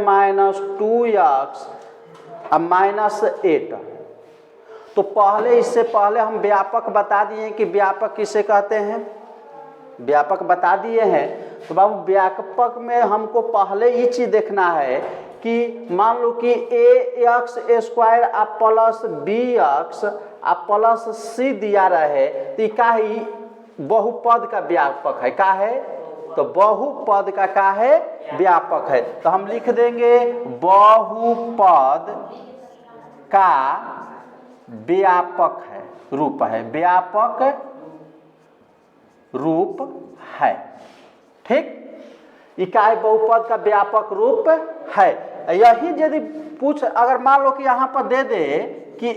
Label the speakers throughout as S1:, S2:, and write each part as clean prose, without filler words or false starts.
S1: Minus 2x minus 8। तो पहले इससे पहले हम व्यापक बता दिए कि व्यापक किसे कहते हैं, व्यापक बता दिए हैं। तो बाबू व्यापक में हमको पहले ये चीज देखना है कि मान लो कि ax square plus bx plus c दिया रहे तो का ही बहुपद का व्यापक है, का है तो बहुपद का है व्यापक है। तो हम लिख देंगे बहुपद का व्यापक है, रूप है, व्यापक रूप है। ठीक, इकाई बहुपद का व्यापक रूप है। यही यदि पूछ अगर मान लो कि यहाँ पर दे दे कि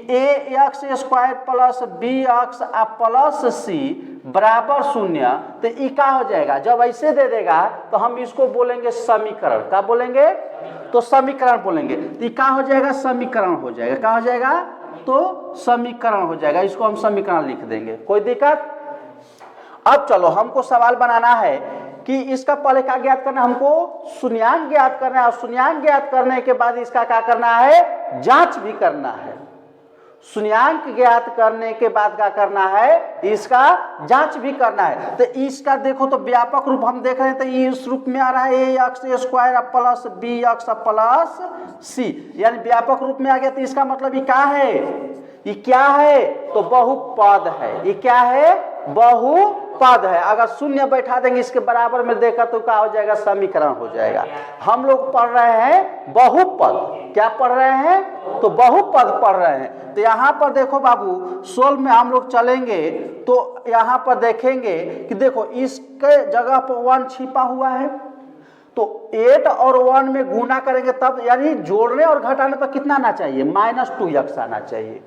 S1: ax square plus bx plus c बराबर 0, तो ये क्या हो जाएगा, जब ऐसे दे देगा तो हम इसको बोलेंगे समीकरण। क्या बोलेंगे, तो समीकरण बोलेंगे। तो ये क्या हो जाएगा, समीकरण हो जाएगा। क्या हो जाएगा, तो समीकरण हो जाएगा। इसको हम समीकरण लिख देंगे, कोई दिक्कत। अब चलो हमको सवाल बनाना है कि इसका पहले क्या ज्ञात करना है, हमको शून्यांक ज्ञात करना है। और शून्यांक ज्ञात करने के बाद इसका क्या करना है, जांच भी करना है। शून्यांक ज्ञात करने के बाद क्या करना है, इसका जांच भी करना है। तो इसका देखो तो व्यापक रूप हम देख रहे हैं, तो इस रूप में आ रहा है ax square plus bx plus c, यानी व्यापक रूप में आ गया। तो इसका मतलब ये क्या है, ये क्या है, तो बहुपद है। ये क्या है, बहुपद है। अगर शून्य बैठा देंगे इसके बराबर में देखा तो क्या हो जाएगा, समीकरण हो जाएगा। हम लोग पढ़ रहे हैं बहुपद, क्या पढ़ रहे हैं, तो बहुपद पढ़ रहे हैं। तो यहाँ पर देखो बाबू 16 में हम लोग चलेंगे तो यहाँ पर देखेंगे कि देखो इसके जगह पर 1 छिपा हुआ है। तो 8 और 1 में गुना करेंगे तब, यानी जोड़ने और घटाने पर कितना आना चाहिए, माइनस 2x आना चाहिए।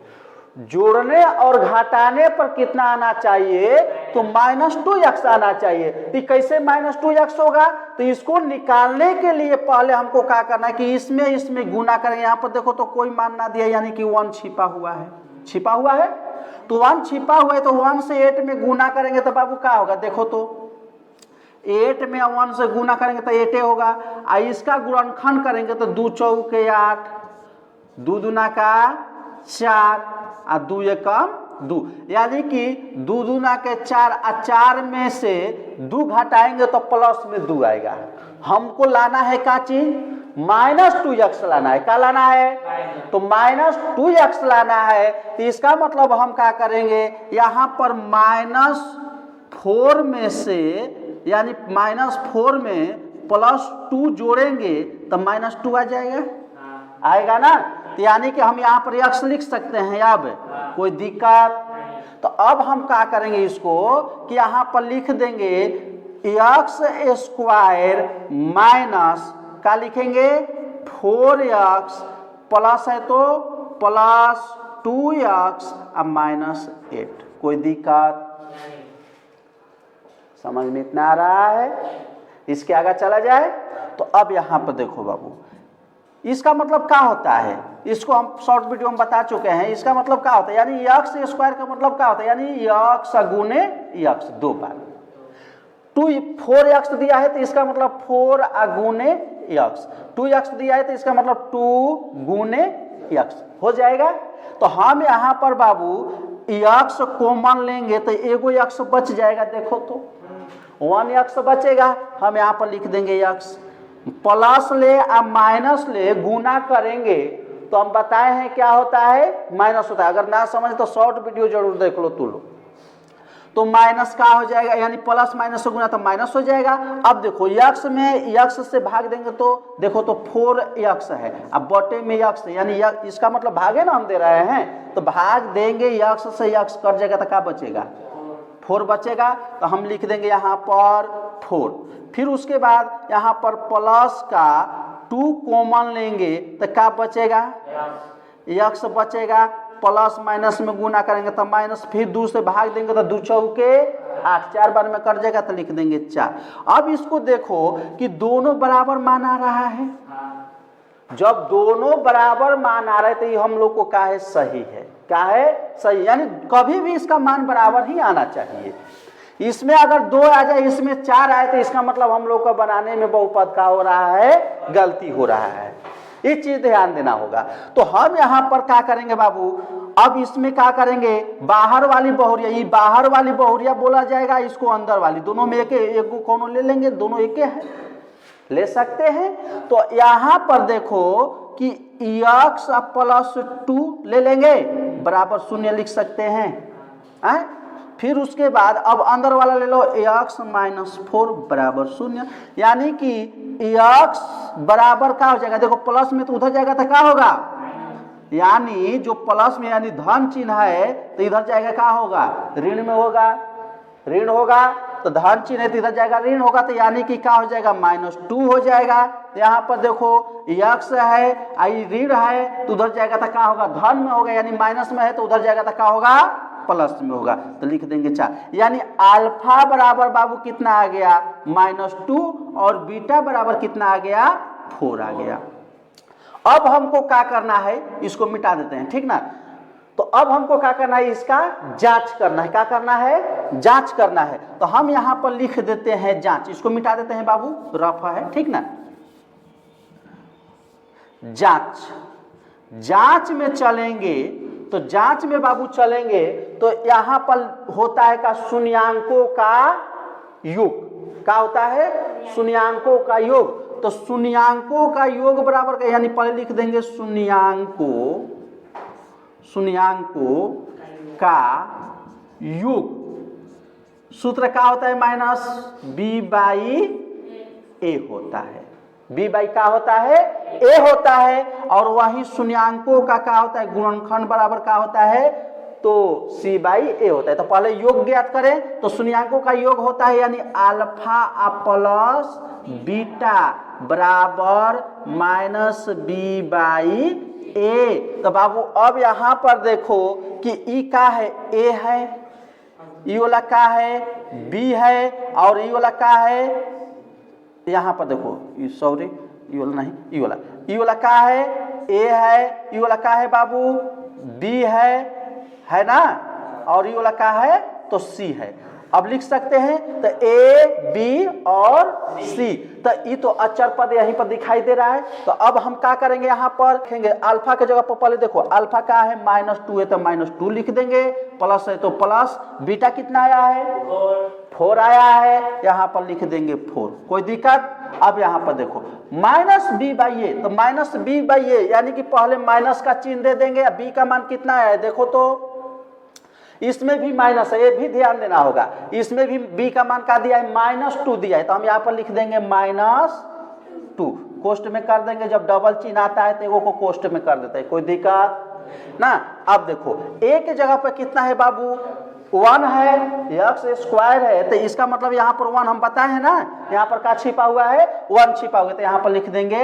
S1: जोड़ने और घटाने पर कितना आना चाहिए, तो माइनस 2x आना चाहिए। तो कैसे माइनस 2x होगा, तो इसको निकालने के लिए पहले हमको क्या करना है कि इसमें गुना करेंगे। यहाँ पर देखो तो कोई मान ना दिया, यानी कि 1 छिपा हुआ है, छिपा हुआ है। तो 1 छिपा हुआ है, तो 1 से 8 में गुना करेंगे तो बाबू क्या होगा, देखो तो 8 में 1 से गुना करेंगे तो 8 होगा। इसका गुणनखंड करेंगे तो 2 चौके 8, 2 दूना का 4 और 2 एकम 2, यानी कि 2 दूना के 4 और 4 में से 2 घटाएंगे तो प्लस में 2 आएगा। हमको लाना है क्या चीज, माइनस 2x लाना है। क्या लाना है, तो माइनस 2x लाना है। तो इसका मतलब हम क्या करेंगे, यहाँ पर -4 में से, यानी -4 में +2 जोड़ेंगे तो -2 आ जाएगा, आएगा ना। तो यानी कि हम यहाँ पर x लिख सकते हैं, अब कोई दिक्कत। तो अब हम क्या करेंगे इसको कि यहाँ पर लिख देंगे x स्क्वायर माइनस क्या लिखेंगे 4x प्लस है तो प्लस 2x और -8। कोई दिक्कत, समझ में इतना आ रहा है। इसके आगे चला जाए तो अब यहाँ पर देखो बाबू, इसका मतलब क्या होता है, इसको हम शॉर्ट वीडियो में बता चुके हैं। इसका मतलब क्या होता है, यानी x स्क्वायर का मतलब क्या होता है, यानी x गुने x 2 बार। 4x दिया है तो इसका मतलब 4 गुने x, 2x दिया है तो इसका मतलब 2 गुने x हो जाएगा। तो हम यहाँ पर बाबू x कॉमन लेंगे तो एगो x बच जाएगा। देखो तो 1x बचेगा, हम यहाँ पर लिख देंगे x। प्लस ले और माइनस ले गुना करेंगे तो हम बताए हैं क्या होता है, माइनस होता है। अगर ना समझ तो शॉर्ट वीडियो जरूर देख लो तू लोग। तो माइनस का हो जाएगा, यानी प्लस माइनस से गुना तो माइनस हो जाएगा। अब देखो x में x से भाग देंगे तो देखो तो 4x है, अब बटे में x है, यानी इसका मतलब भागे ना हम दे रहे हैं, तो भाग देंगे x से x कट जाएगा तो क्या बचेगा, 4 बचेगा। तो हम लिख देंगे यहाँ पर 4। फिर उसके बाद यहाँ पर प्लस का 2 कॉमन लेंगे तो क्या बचेगा, x बचेगा। प्लस माइनस में गुना करेंगे तो माइनस, फिर 2 से भाग देंगे तो 2 चौके 8, 4 बार में कट जाएगा तो लिख देंगे 4। अब इसको देखो कि दोनों बराबर मान आ रहा है। जब दोनों बराबर मान आ रहे तो ये हम लोग को क्या है, सही है। क्या है, सही, यानी कभी भी इसका मान बराबर ही आना चाहिए। इसमें अगर 2 आ जाए, इसमें 4 आए, तो इसका मतलब हम लोग को बनाने में बहुपद का हो रहा है, गलती हो रहा है। ये चीज ध्यान देना होगा। तो हम यहाँ पर क्या करेंगे बाबू, अब इसमें क्या करेंगे, बाहर वाली बहुरिया, ये बाहर वाली बहुरिया बोला जाएगा, इसको अंदर वाली, दोनों में एक को कौन ले लेंगे, दोनों एक है, ले सकते हैं। तो यहाँ पर देखो कि x प्लस 2 ले लेंगे बराबर 0 लिख सकते हैं। फिर उसके बाद अब अंदर वाला ले लो, x माइनस 4 बराबर 0, यानी कि x बराबर क्या हो जाएगा, देखो प्लस में तो उधर जाएगा तो क्या होगा, यानी जो प्लस में यानी धन चिन्ह है तो इधर जाएगा क्या होगा, ऋण में होगा, ऋण होगा, तो धन चिन्ह है तो इधर जाएगा ऋण होगा, तो यानी कि क्या हो जाएगा, -2 हो जाएगा। यहाँ पर देखो x है, आई ऋण है, तो उधर जाएगा तो क्या होगा, धन में होगा, यानी माइनस में है तो उधर जाएगा तो क्या होगा, प्लस में होगा, तो लिख देंगे 4। यानी अल्फा बराबर बाबू कितना आ गया, -2, और बीटा बराबर कितना आ गया, 4 आ गया। अब हमको क्या करना है, इसको मिटा देते हैं, ठीक ना। तो अब हमको क्या करना है, इसका जांच करना है, क्या करना है, जांच करना है। तो हम यहाँ पर लिख देते हैं जांच, इसको मिटा देते हैं बाबू, रफ है, ठीक ना। जांच, जांच में चलेंगे, तो जांच में बाबू चलेंगे तो यहाँ पर होता है का शून्यांकों का योग, क्या होता है, शून्यांकों का योग। तो शून्यांकों का योग बराबर का, यानी पहले लिख देंगे शून्यांकों का योग, सूत्र क्या होता है, -b/a होता है, b/, क्या होता है, a होता है। और वही शून्यांकों का क्या होता है, गुणनखंड बराबर क्या होता है, तो c/a होता है। तो पहले योग ज्ञात करें, तो शून्यांकों का योग होता है, यानी अल्फा प्लस बीटा बराबर -b/a। तो बाबू अब यहाँ पर देखो कि ई का है, a है, ई वाला का है, b है, और ई वाला का है, यहाँ पर देखो, सॉरी ई वाला नहीं, ई वाला का है, a है, ई वाला का है बाबू, b है ना, और ई वाला का है तो c है। अब लिख सकते हैं तो a, b और c, तो ये तो अचर पद यहीं पर दिखाई दे रहा है। तो अब हम क्या करेंगे, यहाँ पर लिखेंगे अल्फा के जगह पर, पहले देखो अल्फा का है -2 है तो -2 लिख देंगे, प्लस है तो प्लस, बीटा कितना आया है, 4 आया है, यहाँ पर लिख देंगे 4, कोई दिक्कत। अब यहाँ पर देखो -b/a, तो -b/a यानी कि पहले माइनस का चिन्ह दे देंगे, b का मान कितना है, देखो तो इसमें भी माइनस है, ये भी ध्यान देना होगा, इसमें भी b का मान क्या दिया है, -2 दिया है, तो हम यहाँ पर लिख देंगे -2, कोष्ट में कर देंगे, जब डबल चिन्ह आता है तो एगो को कोष्ट में कर देते हैं, कोई दिक्कत ना। अब देखो a के जगह पर कितना है बाबू, 1 है, x² है, तो इसका मतलब यहाँ पर 1 हम बताए हैं ना, यहाँ पर क्या छिपा हुआ है, 1 छिपा हुआ है, तो यहाँ पर लिख देंगे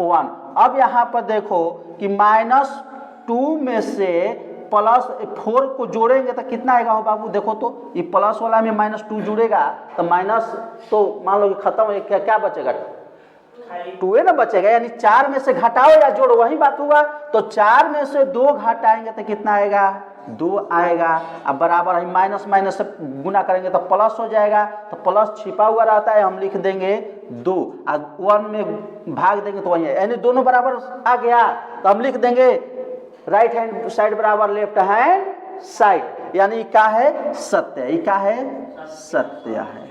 S1: 1। अब यहाँ पर देखो कि -2 में से +4 को जोड़ेंगे तो कितना आएगा हो बाबू, देखो तो ये प्लस वाला में -2 जुड़ेगा तो माइनस, तो मान लो कि खत्म है, क्या बचेगा, 2 ना बचेगा, यानी 4 में से घटाओ या जोड़ो, वही बात हुआ। तो 4 में से 2 घटाएंगे तो कितना आएगा, 2 आएगा। अब बराबर है, माइनस माइनस से गुना करेंगे तो प्लस हो जाएगा, तो प्लस छिपा हुआ रहता है, हम लिख देंगे 2, और 1 में भाग देंगे तो वही है, यानी दोनों बराबर आ गया, तो हम लिख देंगे राइट हैंड साइड बराबर लेफ्ट हैंड साइड, यानी क्या है, सत्य, ये क्या है, सत्य है,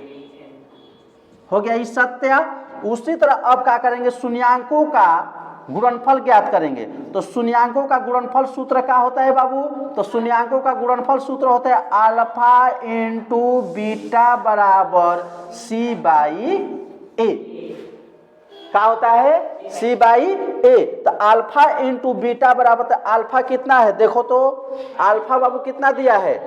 S1: हो गया ये सत्य। उसी तरह अब क्या करेंगे, शून्यांकों का गुणनफल ज्ञात करेंगे। तो शून्यांकों का गुणनफल सूत्र क्या होता है बाबू, तो शून्यांकों का गुणनफल सूत्र होता है अल्फा इंटू बीटा बराबर c/a, क्या होता है, c/a। तो अल्फा इंटू बीटा बराबर, तो अल्फा कितना है, देखो तो अल्फा बाबू कितना दिया है,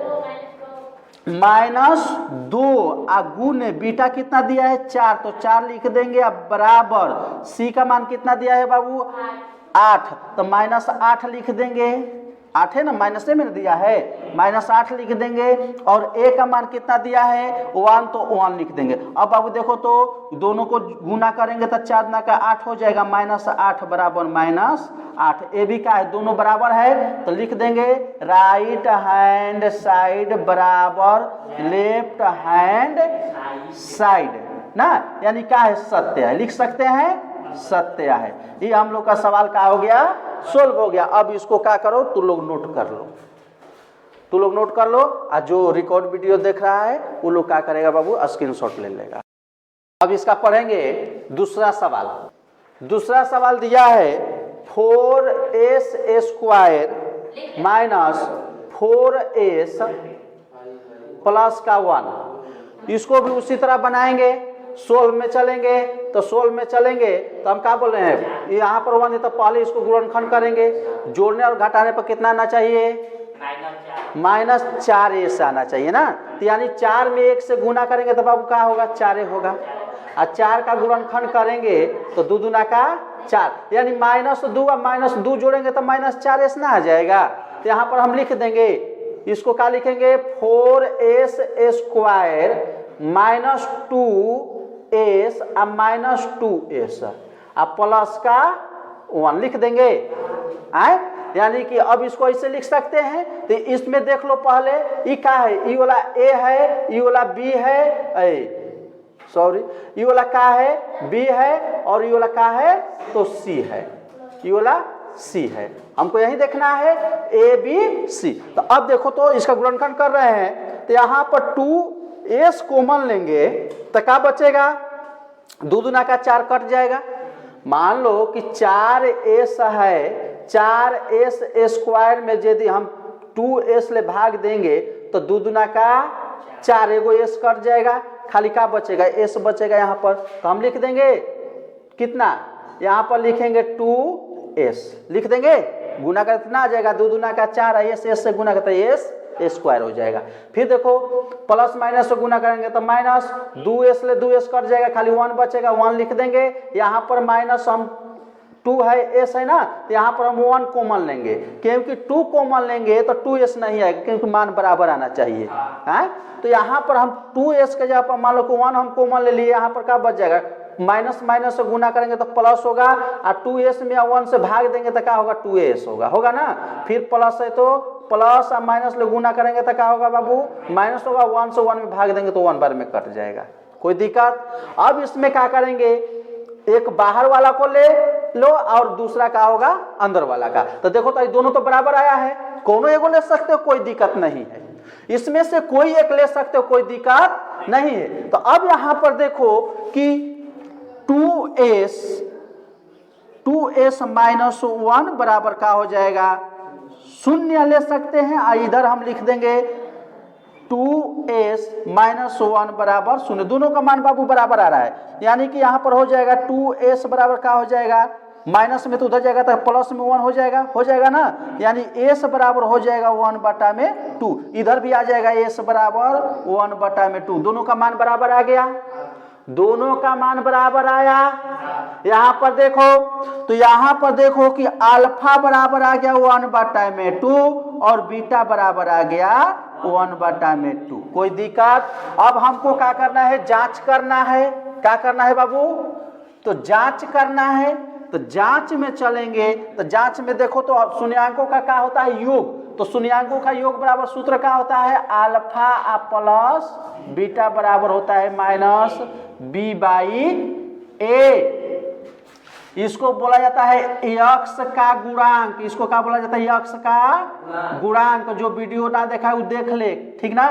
S1: -2, गुने बीटा कितना दिया है, 4, तो 4 लिख देंगे। अब बराबर c का मान कितना दिया है बाबू, 8, तो -8 लिख देंगे, 8 है ना, माइनस में दिया है, -8 लिख देंगे। और a का मान कितना दिया है 1, तो 1 लिख देंगे। अब बाबू देखो तो दोनों को गुना करेंगे तो 4 दूना का 8 हो जाएगा, -8 बराबर -8। ए भी का है, दोनों बराबर है तो लिख देंगे राइट हैंड साइड बराबर लेफ्ट हैंड साइड ना, यानी क्या है सत्य है, लिख सकते हैं सत्य है। ये हम लोग का सवाल का हो गया, सोल्व हो गया। अब इसको क्या करो, तू लोग नोट कर लो, तू लोग नोट कर लो। और जो रिकॉर्ड वीडियो देख रहा है वो लोग क्या करेगा बाबू, स्क्रीनशॉट ले लेगा। अब इसका पढ़ेंगे दूसरा सवाल। दूसरा सवाल दिया है 4s square minus 4s plus का 1। इसको भी उसी तरह बनाएंगे, सोल्व में चलेंगे। तो सोल्व में चलेंगे तो हम क्या बोल रहे हैं, यहाँ पर 1 है तो पहले इसको गुणनखंड करेंगे। जोड़ने और घटाने पर कितना आना चाहिए, -4s आना चाहिए ना। तो यानी 4 में 1 से गुना करेंगे तो बाबू क्या होगा, 4 होगा। और 4 का गुणनखंड करेंगे तो 2 दूना का 4, यानी -2 और -2 जोड़ेंगे तो -4s ना आ जाएगा। तो यहाँ पर हम लिख देंगे, इसको क्या लिखेंगे 4s स्क्वायर -2s और -2s और प्लस का 1 लिख देंगे। आए, यानी कि अब इसको ऐसे लिख सकते हैं। तो इसमें देख लो पहले ये क्या है, ये वाला a है, ये वाला b है, सॉरी ये वाला क्या है b है, और ये वाला क्या है तो c है, ये वाला c है। हमको यही देखना है a b c। तो अब देखो तो इसका गुणनखंड कर रहे हैं तो यहाँ पर 2s कॉमन लेंगे तो क्या बचेगा, 2 दूना का 4 कट जाएगा। मान लो कि 4s है, 4s स्क्वायर में यदि हम 2s ले भाग देंगे तो 2 दूना का 4, एगो s कट जाएगा, खाली क्या बचेगा s बचेगा। यहाँ पर तो हम लिख देंगे कितना, यहाँ पर लिखेंगे 2s लिख देंगे, गुना कर कितना आ जाएगा, 2 दूना का 4 s से गुना करते s स्क्वायर हो जाएगा। फिर देखो प्लस माइनस से गुना करेंगे तो माइनस 2s ले 2s कट जाएगा, खाली 1 बचेगा, 1 लिख देंगे। यहाँ पर माइनस हम 2 है s है ना, तो यहाँ पर हम 1 कॉमन लेंगे, क्योंकि 2 कॉमन लेंगे तो 2s नहीं आएगा, क्योंकि मान बराबर आना चाहिए है। तो यहाँ पर हम 2s के जगह पर मान लो कि 1 हम कॉमन ले लिए, यहाँ पर क्या बच जाएगा, माइनस माइनस से गुना करेंगे तो प्लस होगा, और 2s में 1 से भाग देंगे तो क्या होगा 2s होगा ना। फिर प्लस है तो प्लस और माइनस ले गुना करेंगे तो क्या होगा बाबू, माइनस होगा, 1 से 1 में भाग देंगे तो 1 बार में कट जाएगा, कोई दिक्कत। अब इसमें क्या करेंगे, एक बाहर वाला को ले लो और दूसरा क्या होगा अंदर वाला का। तो देखो तो ये दोनों तो बराबर आया है, कोनो एगो ले सकते हो, कोई दिक्कत नहीं है, इसमें से कोई एक ले सकते हो, कोई दिक्कत नहीं है। तो अब यहाँ पर देखो कि 2s माइनस 1 बराबर का हो जाएगा 0 ले सकते हैं, और इधर हम लिख देंगे 2s माइनस 1 बराबर 0। दोनों का मान बाबू बराबर आ रहा है, यानी कि यहाँ पर हो जाएगा 2s बराबर का हो जाएगा, माइनस में तो उधर जाएगा तो प्लस में 1 हो जाएगा ना, यानी s बराबर हो जाएगा 1/2। इधर भी आ जाएगा s बराबर 1/2। दोनों का मान बराबर आ गया, दोनों का मान बराबर आया। यहाँ पर देखो तो यहाँ पर देखो कि अल्फा बराबर आ गया 1/2 और बीटा बराबर आ गया 1/2। कोई दिक्कत। अब हमको क्या करना है, जांच करना है। क्या करना है बाबू, तो जांच करना है। तो जांच में चलेंगे तो जांच में देखो तो शून्यांकों का क्या होता है, योग। तो शून्यांकों का योग बराबर सूत्र क्या होता है, अल्फा प्लस बीटा बराबर होता है माइनस b/a। इसको बोला जाता है यक्स का गुणांक। इसको क्या बोला जाता है, यक्स का गुणांक। जो वीडियो ना देखा है वो देख ले, ठीक ना,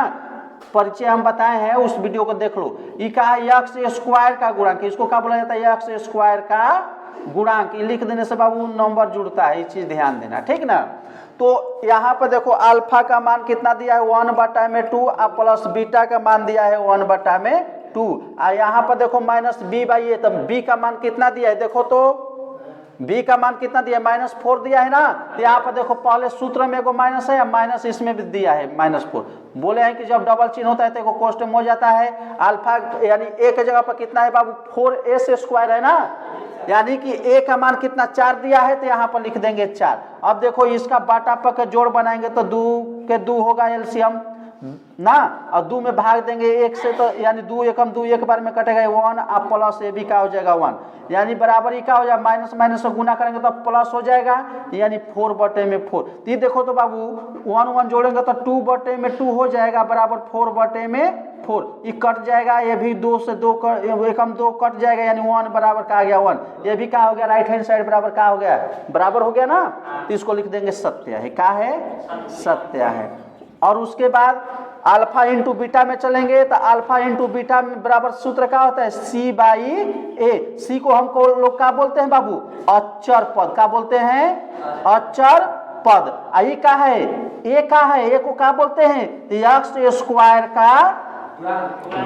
S1: परिचय हम बताए हैं, उस वीडियो को देख लो। ये क्या है, यक्स स्क्वायर का गुणांक। इसको क्या बोला जाता है, यक्स स्क्वायर का गुणांक। लिख देने से बाबू नंबर जुड़ता है, ये चीज ध्यान देना, ठीक ना। तो यहाँ पर देखो अल्फा का मान कितना दिया है 1/2 और प्लस बीटा का मान दिया है 1/2। और यहाँ पर देखो माइनस b/a। तो b का मान कितना दिया है, देखो तो b का मान कितना दिया है, -4 दिया है ना। तो यहाँ पर देखो पहले सूत्र में एगो माइनस है, माइनस इसमें भी दिया है -4। बोले हैं कि जब डबल चिन्ह होता है तो एगो क्वेश्चन हो जाता है। अल्फा यानी a के जगह पर कितना है बाबू 4s स्क्वायर है ना, यानी कि ए का मान कितना 4 दिया है, तो यहाँ पर लिख देंगे 4। अब देखो इसका बाटा पर के जोड़ बनाएंगे तो 2 के 2 होगा एलसीएम ना, और 2 में भाग देंगे 1 से, तो यानी 2 एकम 2 एक बार में कटेगा 1, अब प्लस ए भी का हो जाएगा 1, यानी बराबर ही का हो जाएगा, माइनस माइनस से गुना करेंगे तो प्लस हो जाएगा, यानी 4/4। तो ये देखो तो बाबू 1 1 जोड़ेंगे तो 2/2 हो जाएगा, बराबर 4/4। ये कट जाएगा, ये भी 2 से 2 एकम 2 कट जाएगा, यानी 1 बराबर का आ गया 1। ये भी का हो गया, राइट हैंड साइड बराबर का हो गया, बराबर हो गया ना। तो इसको लिख देंगे सत्य है, का है सत्य है। और उसके बाद अल्फा इंटू बीटा में चलेंगे, तो अल्फा इंटू बीटा में बराबर सूत्र क्या होता है, C/A। सी को हमको लोग क्या बोलते हैं बाबू, अचर पद। क्या बोलते हैं, अचर पद। आई का है, ए का है, ए को क्या बोलते हैं, एक्स स्क्वायर का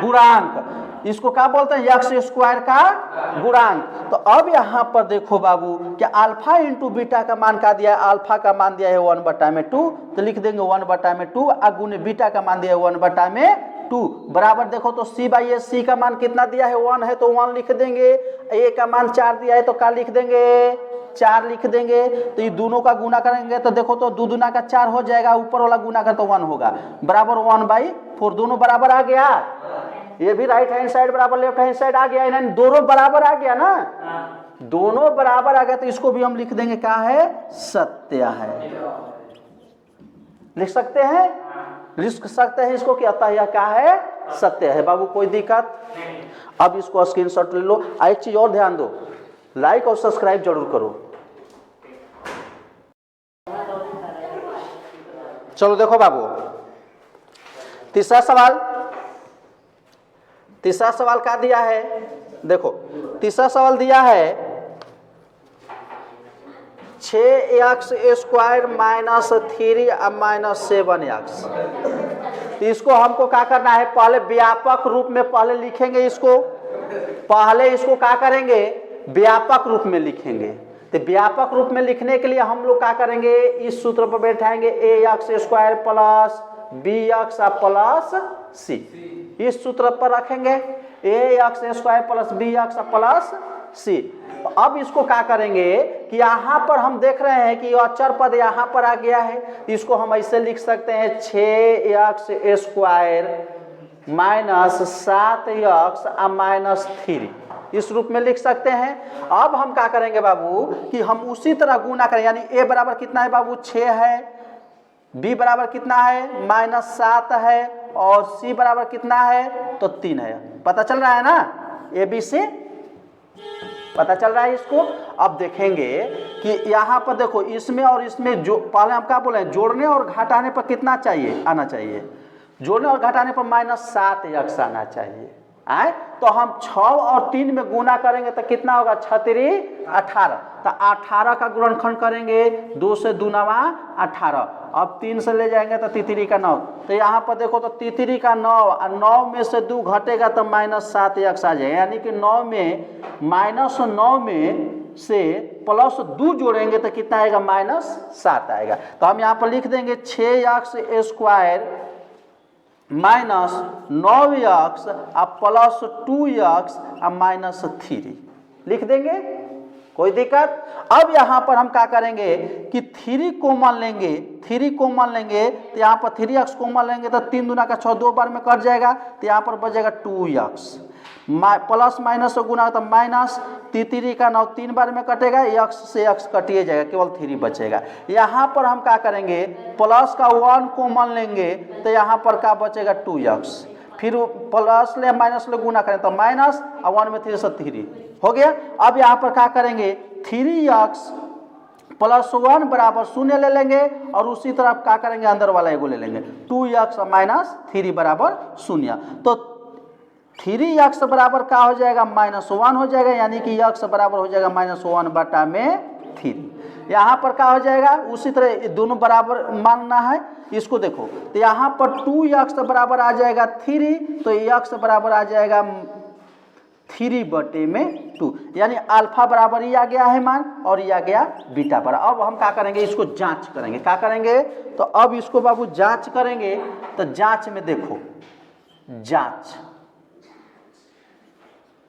S1: गुणांक। इसको क्या बोलते हैं, एक्स स्क्वायर का गुणांक। तो अब यहाँ पर देखो बाबू कि अल्फा इंटू बीटा का मान क्या दिया है, अल्फा का मान दिया है 1/2, तो लिख देंगे 1/2, गुने बीटा का मान दिया है 1/2, बराबर देखो तो C/A। सी का मान कितना दिया है, 1 है, तो 1 लिख देंगे। ए का मान 4 दिया है, तो क्या लिख देंगे, 4 लिख देंगे। तो ये दोनों का गुना करेंगे तो देखो तो 2 दूना का 4 हो जाएगा, ऊपर वाला गुना कर तो 1 होगा, बराबर 1/4। दोनों बराबर आ गया, ये भी राइट हैंड साइड बराबर लेफ्ट हैंड साइड आ गया, यानी दोनों बराबर आ गया ना, दोनों बराबर आ गया। तो इसको भी हम लिख देंगे क्या है, सत्य है। लिख सकते हैं, लिख सकते हैं इसको कि अतः यह क्या है, सत्य है। बाबू कोई दिक्कत, अब इसको स्क्रीनशॉट ले लो। एक चीज और ध्यान दो, लाइक और सब्सक्राइब जरूर करो। चलो देखो बाबू, तीसरा सवाल क्या दिया है, देखो तीसरा सवाल दिया है 6x² - 3 -7x। इसको हमको क्या करना है, पहले व्यापक रूप में पहले लिखेंगे इसको, पहले इसको क्या करेंगे, व्यापक रूप में लिखेंगे। तो व्यापक रूप में लिखने के लिए हम लोग क्या करेंगे, इस सूत्र पर बैठाएंगे ax² plus bx plus c, इस सूत्र पर रखेंगे ax² plus bx plus c। अब इसको क्या करेंगे कि यहाँ पर हम देख रहे हैं कि अचर पद यहाँ पर आ गया है, इसको हम ऐसे लिख सकते हैं 6x² - 7x - 3, इस रूप में लिख सकते हैं। अब हम क्या करेंगे बाबू कि हम उसी तरह गुना करें, यानी a बराबर कितना है बाबू 6 है, b बराबर कितना है -7 है, और c बराबर कितना है तो 3 है। पता चल रहा है ना, ABC पता चल रहा है इसको। अब देखेंगे कि यहाँ पर देखो इसमें और इसमें जो पहले हम क्या बोले, जोड़ने और घटाने पर कितना चाहिए, आना चाहिए, जोड़ने और घटाने पर -7x आना चाहिए। आए तो हम 6 और 3 में गुना करेंगे तो कितना होगा, 6 3 18, तो 18 का गुणनखंड करेंगे, 2 से 2 9 18, अब 3 से ले जाएंगे तो तितरी का 9, तो यहाँ पर देखो तो तितरी का 9, और 9 में से 2 घटेगा तो -7x आ जाएगा, यानी कि 9 में से +2 जोड़ेंगे तो कितना आएगा, -7 आएगा। तो हम यहाँ पर लिख देंगे 6x² -9x प्लस 2x -3 लिख देंगे, कोई दिक्कत। अब यहाँ पर हम क्या करेंगे कि 3 कॉमन लेंगे, 3 कॉमन लेंगे तो यहाँ पर 3x कॉमन लेंगे तो 3 दूना का 6, 2 बार में कट जाएगा, तो यहाँ पर बचेगा 2x, प्लस माइनस से गुना तो माइनस, 3 का 9 3 बार में कटेगा, x से x कटिए जाएगा, केवल 3 बचेगा। यहाँ पर हम क्या करेंगे, प्लस का 1 कॉमन लेंगे तो यहाँ पर क्या बचेगा 2x, फिर प्लस ले माइनस ले गुना करें तो माइनस, और 1 में 3 से 3 हो गया। अब यहाँ पर क्या करेंगे 3x + 1 बराबर 0 ले लेंगे, और उसी तरह क्या करेंगे अंदर वाला एगो ले लेंगे, 2x - 3 बराबर 0, तो 3x बराबर क्या हो जाएगा, -1 हो जाएगा, यानी कि x बराबर हो जाएगा -1/3। यहाँ पर क्या हो जाएगा, उसी तरह दोनों बराबर मानना है इसको। देखो तो यहाँ पर 2x बराबर आ जाएगा 3, तो x बराबर आ जाएगा 3/2, यानी अल्फा बराबर ही आ गया है मान, और ये आ गया बीटा पर। अब हम क्या करेंगे, इसको जांच करेंगे, क्या करेंगे, तो अब इसको बाबू जांच करेंगे। तो जांच में देखो, जांच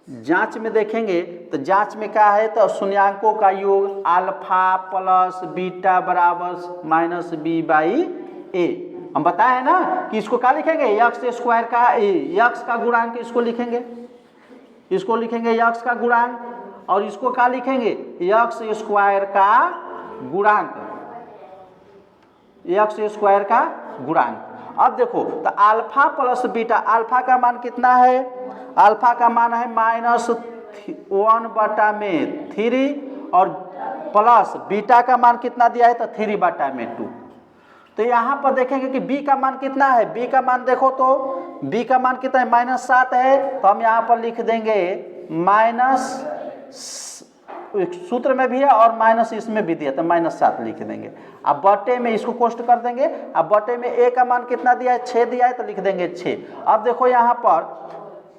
S1: जांच में देखेंगे तो जांच में क्या है, तो शून्यांकों का योग अल्फा प्लस बीटा बराबर माइनस बी बाई ए। हम बताए हैं ना कि इसको क्या लिखेंगे, एक्स स्क्वायर का ए, एक्स का गुणांक इसको लिखेंगे, इसको लिखेंगे एक्स का गुणांक, और इसको क्या लिखेंगे, एक्स स्क्वायर का गुणांक, एक्स स्क्वायर का गुणांक। अब देखो तो अल्फा प्लस बीटा, अल्फा का मान कितना है, अल्फा का मान है -1/3 और प्लस बीटा का मान कितना दिया है, तो 3/2। तो यहाँ पर देखेंगे कि b का मान कितना है, b का मान देखो तो b का मान कितना है, -7 है, तो हम यहाँ पर लिख देंगे माइनस, सूत्र में भी है और माइनस इसमें भी दिया, तो -7 लिख देंगे। अब बटे में इसको कोष्ट कर देंगे, अब बटे में a का मान कितना दिया है, 6 दिया है, तो लिख देंगे 6। अब देखो यहाँ पर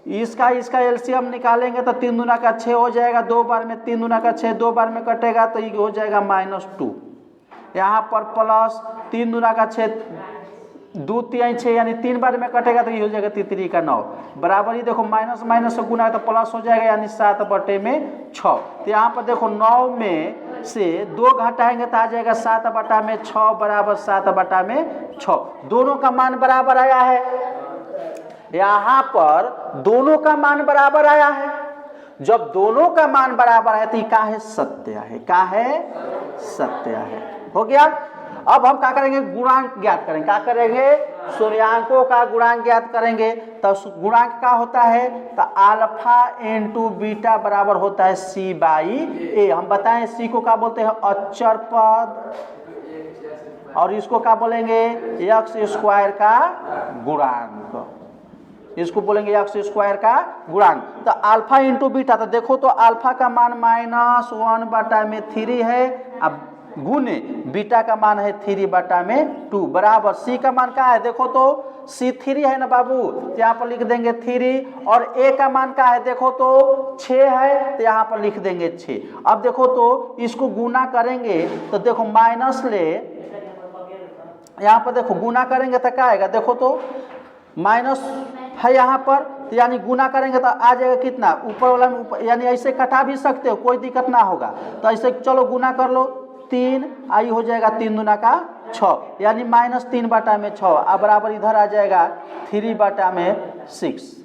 S1: इसका एलसीएम निकालेंगे तो 3 दूना का 6 हो जाएगा, 2 बार में 3 दूना का 6 2 बार में कटेगा, तो ये हो जाएगा -2। यहाँ पर प्लस 3 दूना का 6 2 3 6 यानी 3 बार में कटेगा, तो ये हो जाएगा 3 का 9 बराबर ही देखो माइनस माइनस से गुना है तो प्लस हो जाएगा, यानी 7/6। तो यहाँ पर देखो 9 में से 2 घटाएंगे तो आ जाएगा 7/6 बराबर 7/6। दोनों का मान बराबर आया है, यहाँ पर दोनों का मान बराबर आया है। जब दोनों का मान बराबर है तो ये क्या है, सत्य है, क्या है, सत्य है। हो गया। अब हम क्या करेंगे, गुणांक ज्ञात करेंगे, क्या करेंगे, शून्यांकों का गुणांक ज्ञात करेंगे। तो गुणांक क्या होता है, तो अल्फा इंटू बीटा बराबर होता है c बाई ए। हम बताएं c को क्या बोलते हैं, अचर पद, और इसको क्या बोलेंगे, एक्स स्क्वायर का गुणांक, इसको बोलेंगे एक्स स्क्वायर का गुणांक। तो अल्फा इंटू बीटा, तो देखो तो अल्फा का मान -1/3 है, अब गुने बीटा का मान है 3/2 बराबर c का मान क्या है, देखो तो c 3 है ना बाबू, तो यहाँ पर लिख देंगे 3, और a का मान क्या है, देखो तो 6 है, तो यहाँ पर लिख देंगे 6। अब देखो तो इसको गुना करेंगे तो देखो माइनस ले, यहाँ पर देखो गुना करेंगे तो क्या आएगा, देखो तो माइनस है यहाँ पर, तो यानी गुना करेंगे तो आ जाएगा कितना, ऊपर वाला में ऊपर, यानी ऐसे कटा भी सकते हो, कोई दिक्कत ना होगा। तो ऐसे चलो गुना कर लो, 3 आई हो जाएगा 3 दूना का 6, यानी -3/6। अब बराबर इधर आ जाएगा 3/6,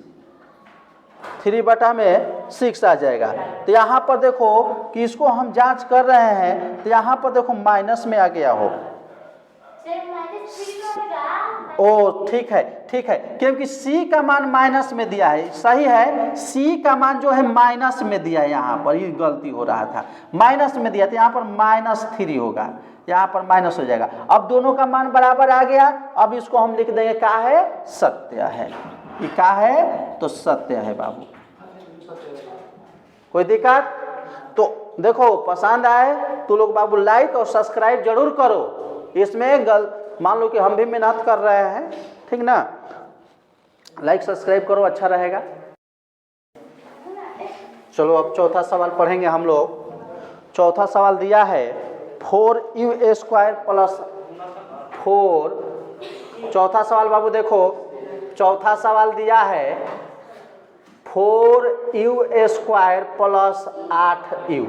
S1: 3/6 आ जाएगा। तो यहाँ पर देखो कि इसको हम जांच कर रहे हैं, तो यहाँ पर देखो माइनस में आ गया हो, ओ ठीक है, ठीक है, क्योंकि c का मान माइनस में दिया है, सही है, c का मान जो है माइनस में दिया है, यहाँ पर ये गलती हो रहा था, माइनस में दिया, तो यहाँ पर -3 होगा, यहाँ पर माइनस हो जाएगा। अब दोनों का मान बराबर आ गया, अब इसको हम लिख देंगे क्या है, सत्य है, ये क्या है, तो सत्य है बाबू। कोई दिक्कत? तो देखो पसंद आए तो लोग बाबू लाइक और सब्सक्राइब जरूर करो, इसमें मान लो कि हम भी मेहनत कर रहे हैं, ठीक ना, लाइक सब्सक्राइब करो, अच्छा रहेगा। चलो अब चौथा सवाल पढ़ेंगे हम लोग। चौथा सवाल दिया है 4u² प्लस 4, चौथा सवाल बाबू देखो, चौथा सवाल दिया है 4u² प्लस 8u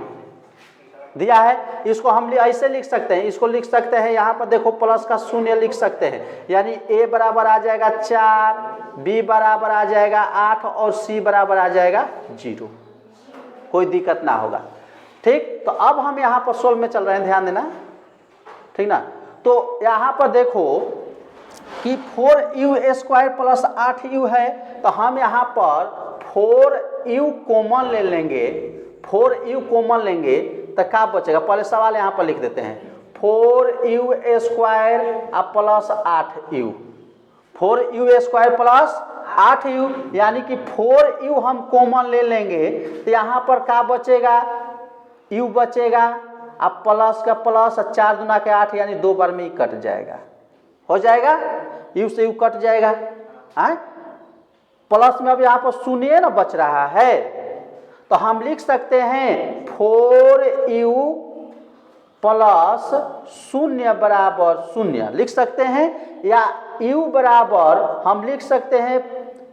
S1: दिया है। इसको हम ऐसे लिख सकते हैं, इसको लिख सकते हैं, यहाँ पर देखो प्लस का 0 लिख सकते हैं, यानी a बराबर आ जाएगा 4, b बराबर आ जाएगा 8 और c बराबर आ जाएगा 0, कोई दिक्कत ना होगा। ठीक, तो अब हम यहाँ पर सोल्व में चल रहे हैं, ध्यान देना, ठीक ना। तो यहाँ पर देखो कि 4u² प्लस 8u है, तो हम यहाँ पर 4u कॉमन ले लेंगे, 4u कॉमन लेंगे तो क्या बचेगा, पहले सवाल यहाँ पर लिख देते हैं, 4u² plus 8u, 4u² plus 8u, यानी कि 4u हम कॉमन ले लेंगे तो यहाँ पर क्या बचेगा, u बचेगा, अब प्लस का प्लस, 4 दूना के 8, यानी 2 बार में ही कट जाएगा, हो जाएगा, u से u कट जाएगा, प्लस में अब यहाँ पर 0 ना बच रहा है, तो हम लिख सकते हैं 4u प्लस 0 बराबर 0 लिख सकते हैं, या u बराबर हम लिख सकते हैं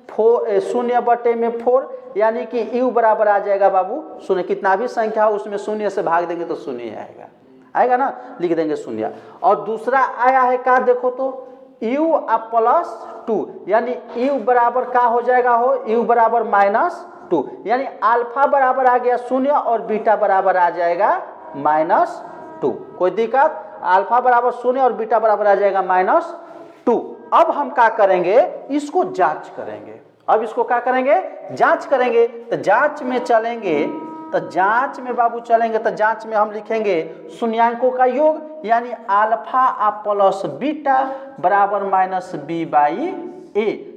S1: शून्य बटे में 4, यानी कि u बराबर आ जाएगा बाबू शून्य। कितना भी संख्या हो उसमें शून्य से भाग देंगे तो शून्य आएगा, आएगा ना, लिख देंगे शून्य। और दूसरा आया है क्या, देखो तो u प्लस 2, यानी u बराबर क्या हो जाएगा हो, u बराबर -2, यानी अल्फा बराबर आ गया शून्य और बीटा बराबर आ जाएगा -2। कोई दिक्कत, अल्फा बराबर शून्य और बीटा बराबर आ जाएगा -2। अब हम क्या करेंगे, इसको जांच करेंगे। अब इसको क्या करेंगे, जांच करेंगे। तो जांच में चलेंगे, तो जांच में बाबू चलेंगे, तो जांच में हम लिखेंगे शून्यांकों का योग, यानी अल्फा प्लस बीटा बराबर -b/a।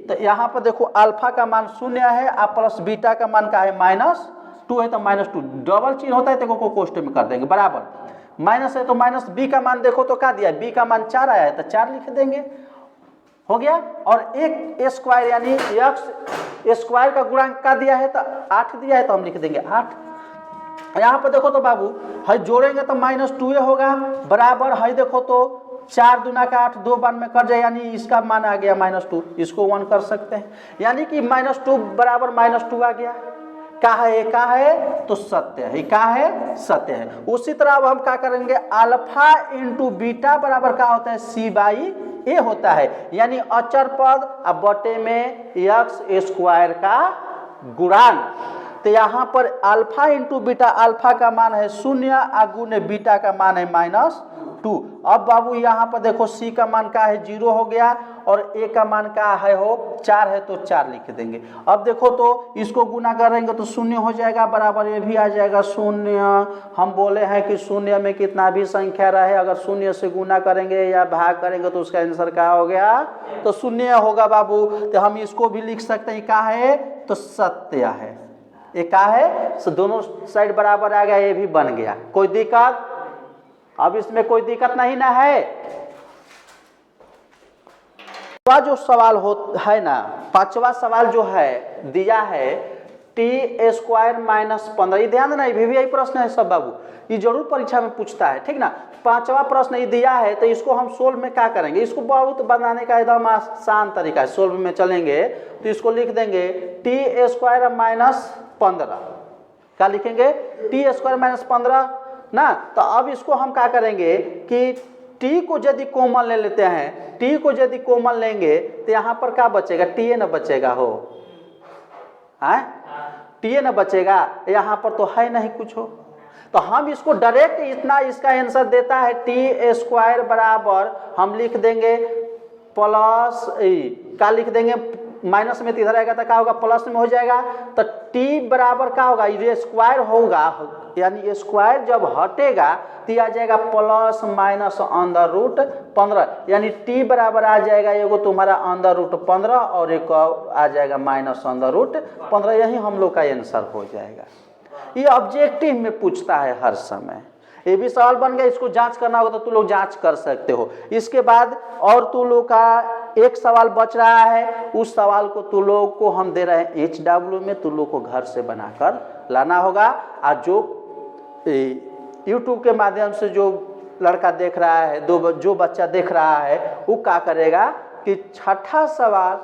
S1: तो यहाँ पर देखो अल्फा का मान शून्य है, आ प्लस बीटा का मान का है -2 है, तो -2 डबल चिन्ह होता है, देखो कोष्टक में कर देंगे बराबर, माइनस है तो माइनस, बी का मान देखो तो क्या दिया, बी का मान 4 आया है तो 4 लिख देंगे, हो गया। और एक स्क्वायर यानी एक्स स्क्वायर का गुणांक का दिया है तो 8 दिया है, तो हम लिख देंगे 8। यहाँ पर देखो तो बाबू है जोड़ेंगे तो -2 होगा बराबर है, देखो तो 4 दूना का 8, 2 बार में कर जाए, यानी इसका मान आ गया -2, इसको 1 कर सकते हैं, यानी कि -2 बराबर -2 आ गया। क्या है तो सत्य है, क्या है सत्य है। उसी तरह अब हम क्या करेंगे, अल्फा इंटू बीटा बराबर क्या होता है, c/a होता है, यानी अचर पद अब बटे में x² का गुणांक। तो यहाँ पर अल्फा इंटू बीटा, अल्फा का मान है 0 गुने बीटा का मान है -2। अब बाबू यहाँ पर देखो c का मान का है 0 हो गया और a का मान का है हो 4 है, तो 4 लिख देंगे। अब देखो तो इसको गुना करेंगे तो 0 हो जाएगा बराबर, ये भी आ जाएगा 0। हम बोले हैं कि शून्य में कितना भी संख्या रहे, अगर 0 से गुना करेंगे या भाग करेंगे तो उसका आंसर क्या हो गया, तो 0 होगा बाबू। तो हम इसको भी लिख सकते हैं, क्या है तो सत्य है, ये क्या है, तो दोनों साइड बराबर आ गया, ये भी बन गया। कोई दिक्कत, अब इसमें कोई दिक्कत नहीं ना है। जो सवाल है ना, 5वां सवाल जो है दिया है t² - 15, ये ध्यान देना, ये भी यही प्रश्न है सब बाबू, ये जरूर परीक्षा में पूछता है, ठीक ना। 5वां प्रश्न ये दिया है, तो इसको हम सोल्व में क्या करेंगे, इसको बहुत बनाने का एकदम आसान तरीका है। सोल्व में चलेंगे तो इसको लिख देंगे t² - 15, क्या लिखेंगे, t² - 15 ना। तो अब इसको हम क्या करेंगे कि t को यदि कॉमन ले लेते हैं, t को यदि कॉमन लेंगे तो यहाँ पर क्या बचेगा, ta न बचेगा हो, है ta न बचेगा, यहाँ पर तो है नहीं कुछ हो। तो हम इसको डायरेक्ट इतना, इसका आंसर देता है t² बराबर हम लिख देंगे प्लस, क्या लिख देंगे, माइनस में तो इधर आएगा तो क्या होगा, प्लस में हो जाएगा। तो t बराबर क्या होगा, ये स्क्वायर होगा, यानी स्क्वायर जब हटेगा तो आ जाएगा ±√15, यानी t बराबर आ जाएगा एगो तुम्हारा √15 और एक आ जाएगा -√15। यही हम लोग का आंसर हो जाएगा। ये ऑब्जेक्टिव में पूछता है हर समय, ये भी सवाल बन गया, इसको जांच करना होगा तो तू लोग जांच कर सकते हो। इसके बाद और तू लोग का एक सवाल बच रहा है, उस सवाल को तू लोग को हम दे रहे हैं HW में, तू लोग को घर से बनाकर लाना होगा। और जो YouTube के माध्यम से जो लड़का देख रहा है, जो बच्चा देख रहा है, वो क्या करेगा कि 6ठा सवाल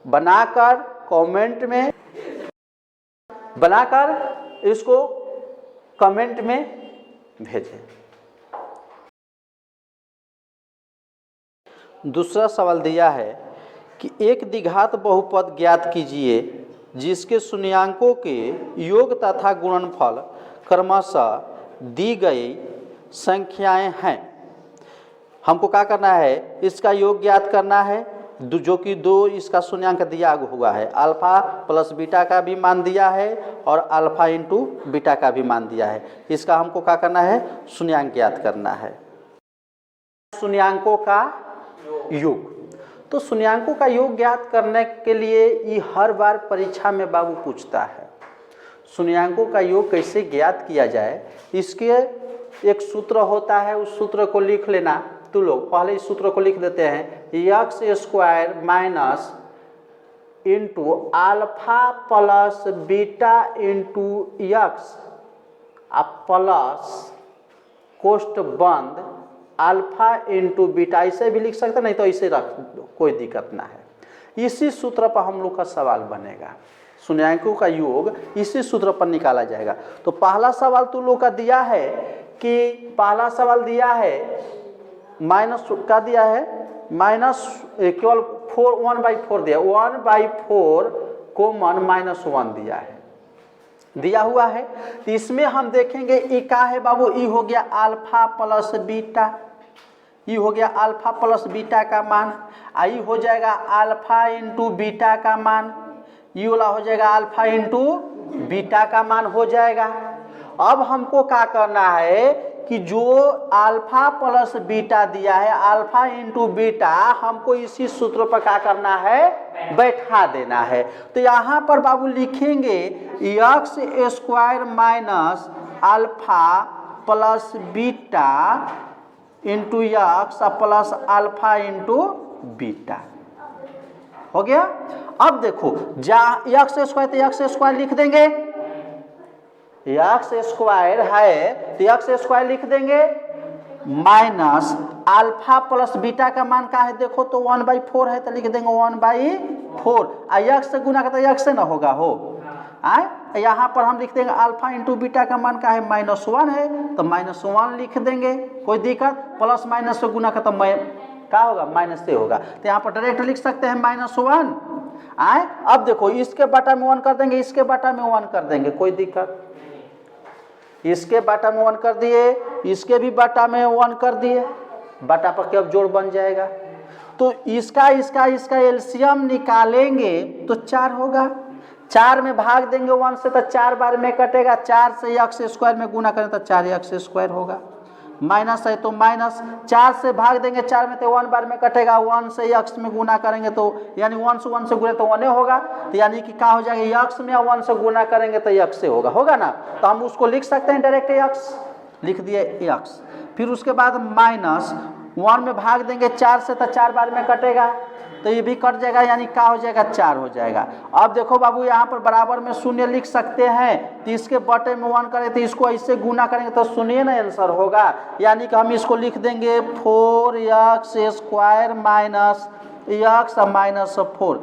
S1: बनाकर कमेंट में बनाकर इसको कमेंट में भेजें। दूसरा सवाल दिया है कि एक द्विघात बहुपद ज्ञात कीजिए जिसके शून्यांकों के योग तथा गुणनफल क्रमशः दी गई संख्याएं हैं। हमको क्या करना है, इसका योग ज्ञात करना है, जो कि 2 इसका शून्यांक दिया हुआ है, अल्फा प्लस बीटा का भी मान दिया है और अल्फा इंटू बीटा का भी मान दिया है। इसका हमको क्या करना है, शून्यांक ज्ञात करना है, शून्यांकों का योग। तो शून्यांकों का योग ज्ञात करने के लिए ये हर बार परीक्षा में बाबू पूछता है, शून्यांकों का योग कैसे ज्ञात किया जाए। इसके एक सूत्र होता है, उस सूत्र को लिख लेना तू लोग। पहले इस सूत्र को लिख देते हैं, x² minus into alpha plus beta into x plus कोष्ट बंद अल्फा इंटू बीटा। ऐसे भी लिख सकते, नहीं तो ऐसे रख दो, कोई दिक्कत ना है। इसी सूत्र पर हम लोग का सवाल बनेगा। शून्यांकों का योग इसी सूत्र पर निकाला जाएगा। तो पहला सवाल तुम लोग का दिया है कि पहला सवाल दिया है माइनस का दिया है माइनस केवल 1/4 दिया, 1/4 कॉमन -1 दिया है, दिया हुआ है। तो इसमें हम देखेंगे ई का है बाबू, ई हो गया अल्फा प्लस बीटा, ई हो गया अल्फा प्लस बीटा का मान, आई हो जाएगा अल्फा इंटू बीटा का मान, ई वाला हो जाएगा अल्फा इंटू बीटा का मान हो जाएगा। अब हमको क्या करना है कि जो अल्फा प्लस बीटा दिया है अल्फा इंटू बीटा हमको इसी सूत्र पर क्या करना है, बैठा देना है। तो यहाँ पर बाबू लिखेंगे x square minus alpha plus beta into x plus alpha into beta हो गया। अब देखो जहाँ एक्स स्क्वायर तो एक्स स्क्वायर लिख देंगे, एक्स स्क्वायर है तो एक्स स्क्वायर लिख देंगे माइनस अल्फा प्लस बीटा का मान का है देखो तो 1/4 है तो लिख देंगे 1/4, एक्स से गुना करता एक्स से ना होगा हो आए, यहाँ पर हम लिख देंगे अल्फा इंटू बीटा का मान का है -1 है तो -1 लिख देंगे, कोई दिक्कत, प्लस माइनस से गुना करता क्या होगा माइनस से होगा, तो यहाँ पर डायरेक्ट लिख सकते हैं -1 आए। अब देखो इसके बटा में 1 कर देंगे, इसके बटा में 1 कर देंगे, कोई दिक्कत, इसके बटा में 1 कर दिए, इसके भी बटा में 1 कर दिए, बटा पर क्या जोड़ बन जाएगा। तो इसका एलसीएम निकालेंगे तो 4 होगा, 4 में भाग देंगे 1 से तो 4 बार में कटेगा, 4 से एक्स स्क्वायर में गुना करें तो 4x स्क्वायर होगा, माइनस है तो माइनस, 4 से भाग देंगे 4 में तो 1 बार में कटेगा, 1 से x में गुना करेंगे तो यानी 1 से गुना तो 1 होगा, तो यानी कि क्या हो जाएगा x में 1 से गुना करेंगे तो x से होगा ना, तो हम उसको लिख सकते हैं डायरेक्ट x, लिख दिए x, फिर उसके बाद माइनस 1 में भाग देंगे 4 से तो 4 बार में कटेगा तो ये भी कट जाएगा, यानी क्या हो जाएगा 4 हो जाएगा। अब देखो बाबू यहाँ पर बराबर में 0 लिख सकते हैं, तो इसके बटे में 1 करें तो इसको ऐसे गुना करेंगे तो 0 ना आंसर होगा, यानी कि हम इसको लिख देंगे 4x square minus x minus 4,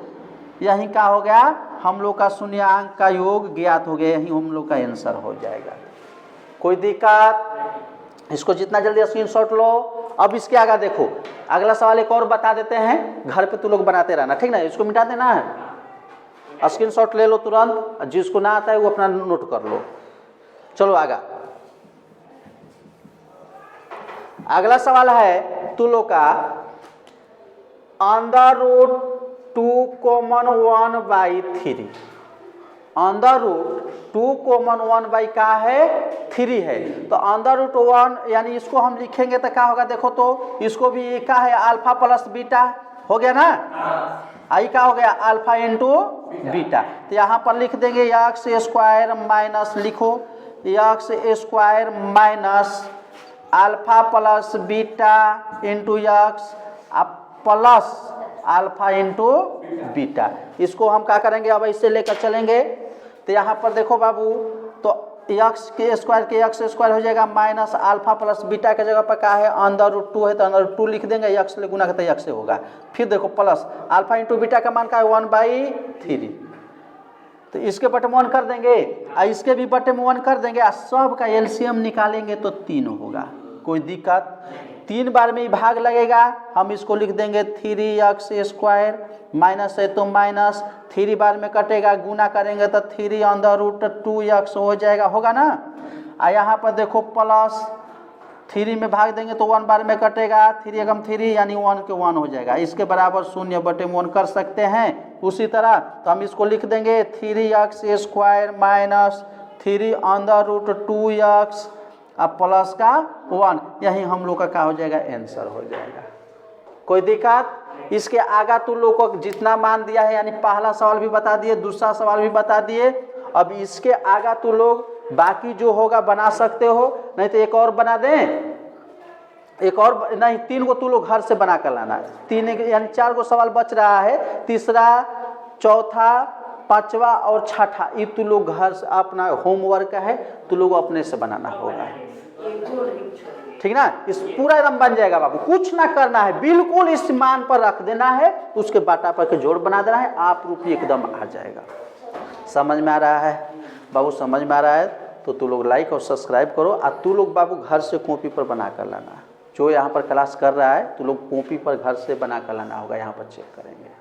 S1: यही क्या हो गया हम लोग का शून्यांक का योग ज्ञात हो गया, यही हम लोग का आंसर हो जाएगा। कोई दिक्कत, इसको जितना जल्दी स्क्रीनशॉट लो। अब इसके आगे देखो अगला सवाल एक और बता देते हैं, घर पे तू लोग बनाते रहना, ठीक ना, इसको मिटा देना है, स्क्रीनशॉट ले लो तुरंत, जिसको ना आता है वो अपना नोट कर लो। चलो आगा, अगला सवाल है तू लोग का √2 कॉमन 1/3, √2 कॉमन 1 का है 3 है, तो √1 यानी इसको हम लिखेंगे तो क्या होगा देखो, तो इसको भी क्या है अल्फा प्लस बीटा हो गया ना, आई क्या हो गया अल्फा इंटू बीटा, तो यहाँ पर लिख देंगे एक्स स्क्वायर माइनस, लिखो x square minus alpha plus beta into x plus alpha into beta, इसको हम क्या करेंगे अब इससे लेकर चलेंगे, तो यहाँ पर देखो बाबू तो एक्स के स्क्वायर हो जाएगा माइनस अल्फा प्लस बीटा के जगह पर क्या है √2 है तो √2 लिख देंगे, एक्स ले गुना करते एक्स से होगा, फिर देखो प्लस अल्फा इंटू बीटा का मान का है 1/3, तो इसके बटे में 1 कर देंगे और इसके भी बटे में 1 कर देंगे और सब का एलसीएम निकालेंगे तो 3 होगा, कोई दिक्कत, 3 बार में ही भाग लगेगा, हम इसको लिख देंगे 3x स्क्वायर, माइनस है तो माइनस, 3 बार में कटेगा, गुना करेंगे तो 3√2x हो जाएगा, होगा ना, और यहाँ पर देखो प्लस 3 में भाग देंगे तो 1 बार में कटेगा, 3 एकम 3 यानी 1 के 1 हो जाएगा, इसके बराबर 0 बटे में 1 कर सकते हैं। उसी तरह तो हम इसको लिख देंगे 3x स्क्वायर माइनस 3√2x अब प्लस का 1, यही हम लोग का क्या हो जाएगा आंसर हो जाएगा। कोई दिक्कत, इसके आगे तुम लोग को जितना मान दिया है यानी पहला सवाल भी बता दिए, दूसरा सवाल भी बता दिए, अब इसके आगे तुम लोग बाकी जो होगा बना सकते हो, नहीं तो एक और बना दें, एक और नहीं 3 को तुम लोग घर से बना कर लाना, 3 यानी 4 को सवाल बच रहा है, तीसरा चौथा पांचवा और छठा ये तू लोग घर से अपना होमवर्क है, तू लोग अपने से बनाना होगा, ठीक ना। इस पूरा एकदम बन जाएगा बाबू, कुछ ना करना है, बिल्कुल इस मान पर रख देना है, उसके बाटा पर के जोड़ बना देना है, आप रूपी एकदम आ जाएगा। समझ में आ रहा है बाबू? समझ में आ रहा है तो तू लोग लाइक और सब्सक्राइब करो। और तू लोग बाबू घर से कॉपी पर बना कर लाना, जो यहाँ पर क्लास कर रहा है तू लोग कॉपी पर घर से बना कर लाना होगा, यहाँ पर चेक करेंगे।